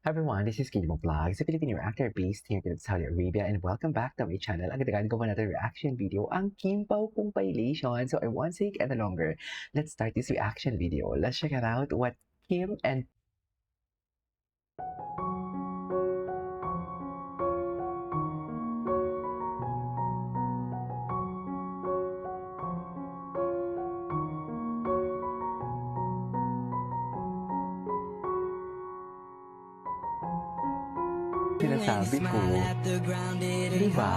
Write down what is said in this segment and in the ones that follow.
Hi everyone, this is Kimo Vlogs, a Filipino reactor based here in Saudi Arabia, and welcome back to my channel. Agad-agad ko another reaction video, ang Kim Pao compilation. So I won't take any longer. Let's start this reaction video. Let's check it out what Kim and sinasabi ko. Di ba?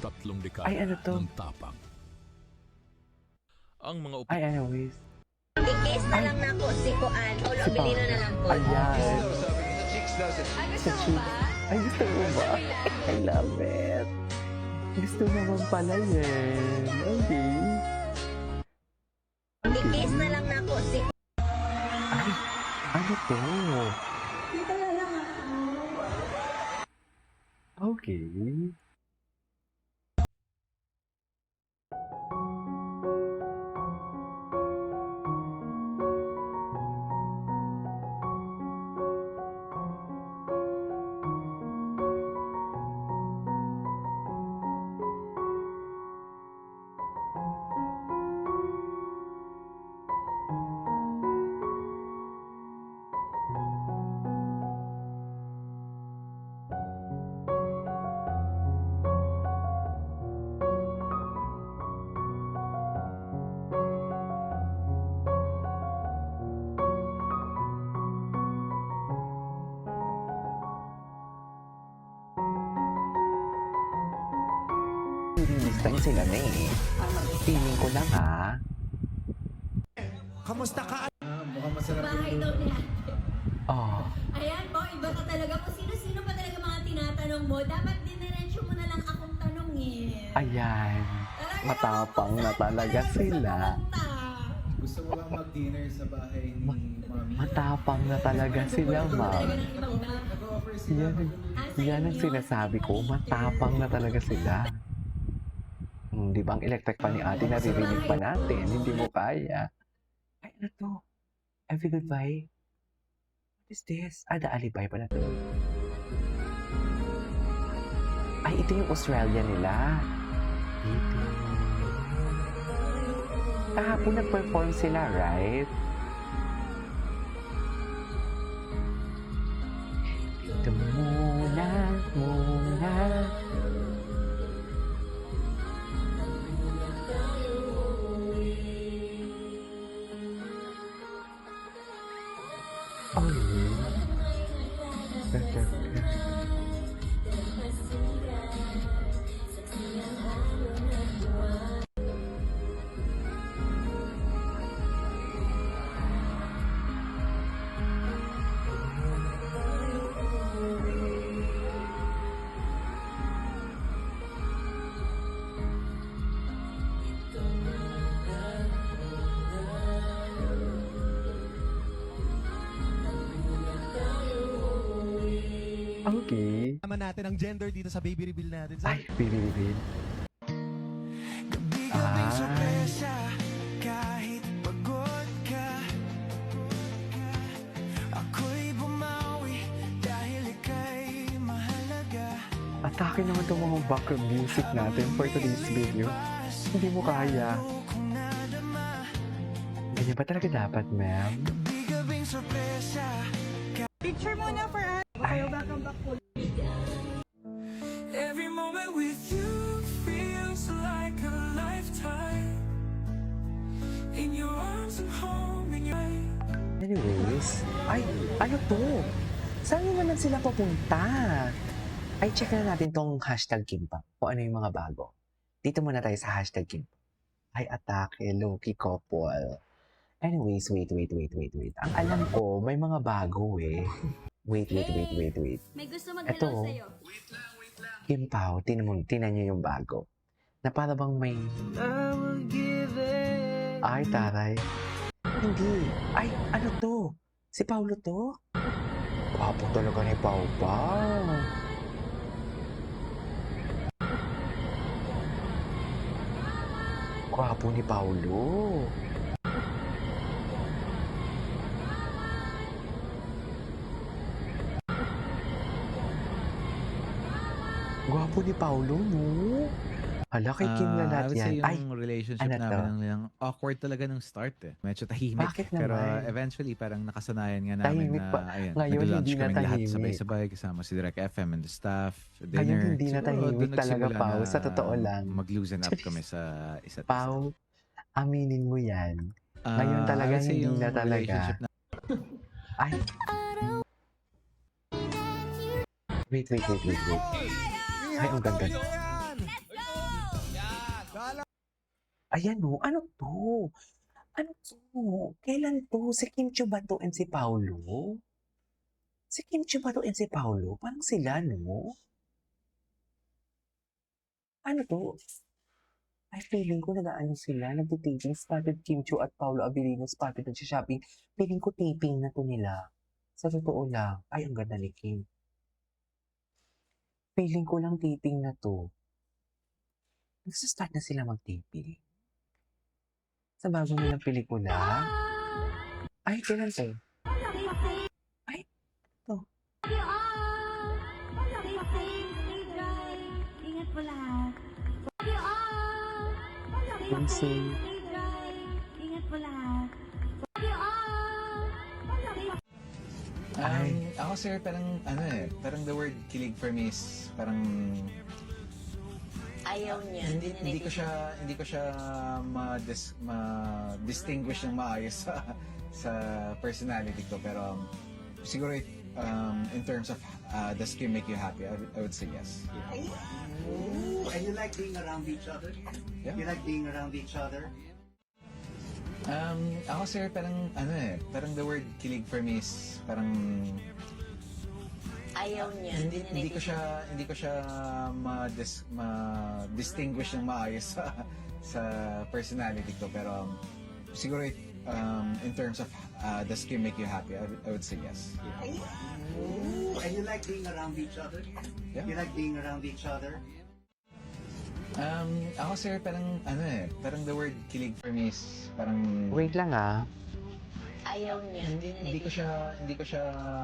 Tatlong Ay, dekada ano to? ng tapang. Ang mga Ay, anyways. I-case na lang na po si Kuan. O Si bilhin Pao. na lang po. Ayan. Gusto mo ba? Ay, gusto mo ba? I love it. Gusto naman pala yan. Okay. I-case na lang na po si Ay, ano to? Okay. Listang sila na eh. Feeling ko lang ah. Kamusta ka? Mukhang masarap Bahay daw niya. Oh, Ayan po, iba ka talaga. Kung sino-sino pa talaga mga tinatanong mo, dapat dinirensyo mo na lang akong tanongin. ayan. Talaga Matapang naman na kung talaga saan sila. pupunta. Gusto mo bang mag-dinner sa bahay ni Mami? Matapang na talaga sila, Talaga ma'am. ng ibang ba? Nag-offer sila. Yan ang sinasabi ko. Matapang na talaga sila. Di ba ang electric pa ni ate naririnig pa natin? Hindi mo kaya. Ay, ano to? Every goodbye? What is this? Ah, the alibay pa na to. Ay, ito yung Australia nila. Ito. Kahapon nag-perform sila, right? Ito muna. Oh, okay. Naman natin ang gender dito sa baby reveal natin. Ay, bibibin. Sorpresa, kahit pagod ka, ako'y bumawi dahil ika'y mahalaga. Atake naman itong mga background music natin for today's video. Hindi mo kaya. Ganyan ba talaga dapat, ma'am? Bigabing sorpresa. Picture muna for us. Ay, Every moment with you feels like a lifetime. In your arms and home in your anyways. Ay, ano to? Saan naman sila papunta? Ay, check na natin tong hashtag Kimpa. Kung ano yung mga bago. Dito muna tayo sa hashtag Kimpa. Ay, atake, Loki couple. Anyways, wait. Ang alam ko, may mga bago eh. Wait. May gusto Ito. mag-hello sa'yo. Kim Pao, tinan niyo yung bago. Na para bang may... Ay, taray. Hindi. Ay, ano to? Si Paulo to? Gwapo talaga ni Pao Pao. Gwapo ni Paulo. Gwapo ni Paolo, no? Hala, kay Kim na I lahat would say yan. Ay, yung relationship ano to? namin ang awkward talaga nung start eh. Medyo tahimik. Bakit Pero naman? eventually parang nakasanayan nga namin Tahimik na pa. ayun, Ngayon, nag-lunch hindi na kaming lahat tahimik. sabay-sabay kasama si Direk FM and the staff, Ngayon, dinner. hindi na Siguro tahimik doon talaga, nagsimula Pao. na Sa totoo lang. mag-loosen up kami sa isa't isa. Pao, aminin mo yan. Ngayon I talaga, would say hindi yung na relationship talaga. na Ay. Wait. Ay, ang ganda. Ayan o, ano to? Ano to? Kailan to? Si Kim Chiu ba to and si Paolo? Si Kim Chiu ba to and si Paolo? Parang sila, no? Ano to? Ay, feeling ko nag-ano sila, nag-taping, spotted Kim Chiu at Paolo Abilino, spotted nag-shopping. Feeling ko taping na to nila. Sa totoo lang. Ay, ang ganda ni Kim. Feeling ko lang taping na to. Nagsa-start na sila mag-taping. Sa bago nilang pelikula. Ay, kailan to? Ay, to. Ingat po lahat. Dancing. Ingat po lahat. Ako sir, parang parang the word kilig for me is parang Ayaw niya. hindi ko siya ma-distinguish ng maayos sa personality ko, pero siguro in terms of does Kim make you happy, I would say yes. And you like being around each other? Yeah. You like being around each other? Ako sir, parang parang the word kilig for me is parang Ayaw niya. hindi ko siya ma-distinguish ng maayos sa personality ko, pero siguro in terms of does Kim make you happy, I would say yes. And you like being around each other? Yeah. You like being around each other? Ako sir, parang parang the word kilig for me is parang Wait lang ah. Ayaw niya. hindi ko siya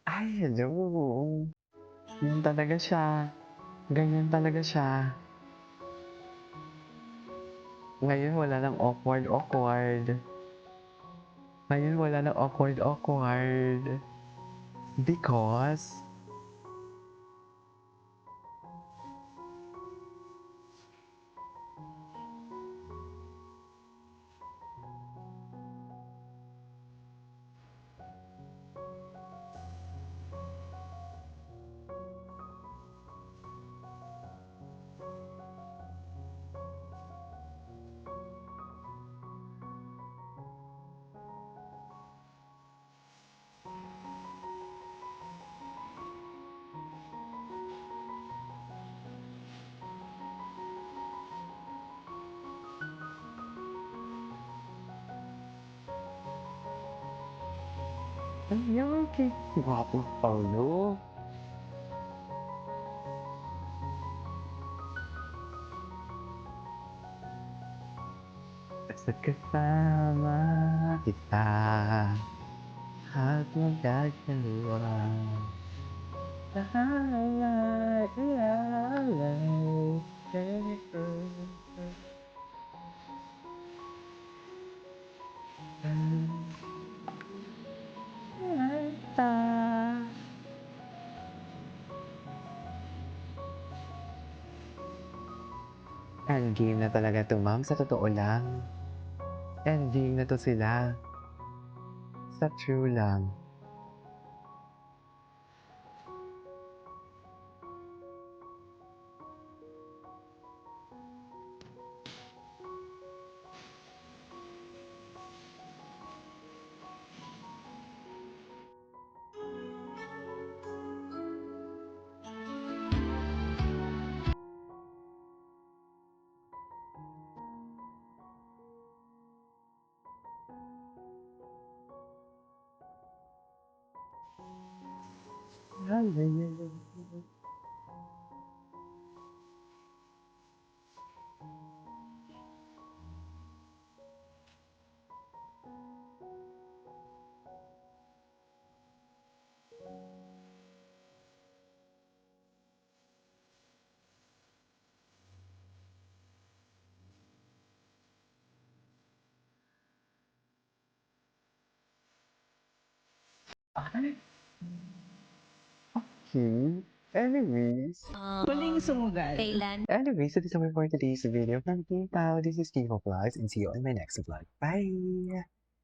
Ay, hello. Ganyan talaga siya. Ganyan talaga siya. Ngayon wala nang awkward. Ngayon wala nang awkward. Because Ayun, kay Gwapo Paulo. Basta't kasama kita at magkakalawa. Endgame na talaga to, ma'am. Sa totoo lang. Endgame na to sila. Sa true lang. Ay. Okay. Anyways. Huling sumugal. Kailan? Anyways, so this is my for today's video from King Pao. This is King of Vlogs and see you on my next vlog. Bye!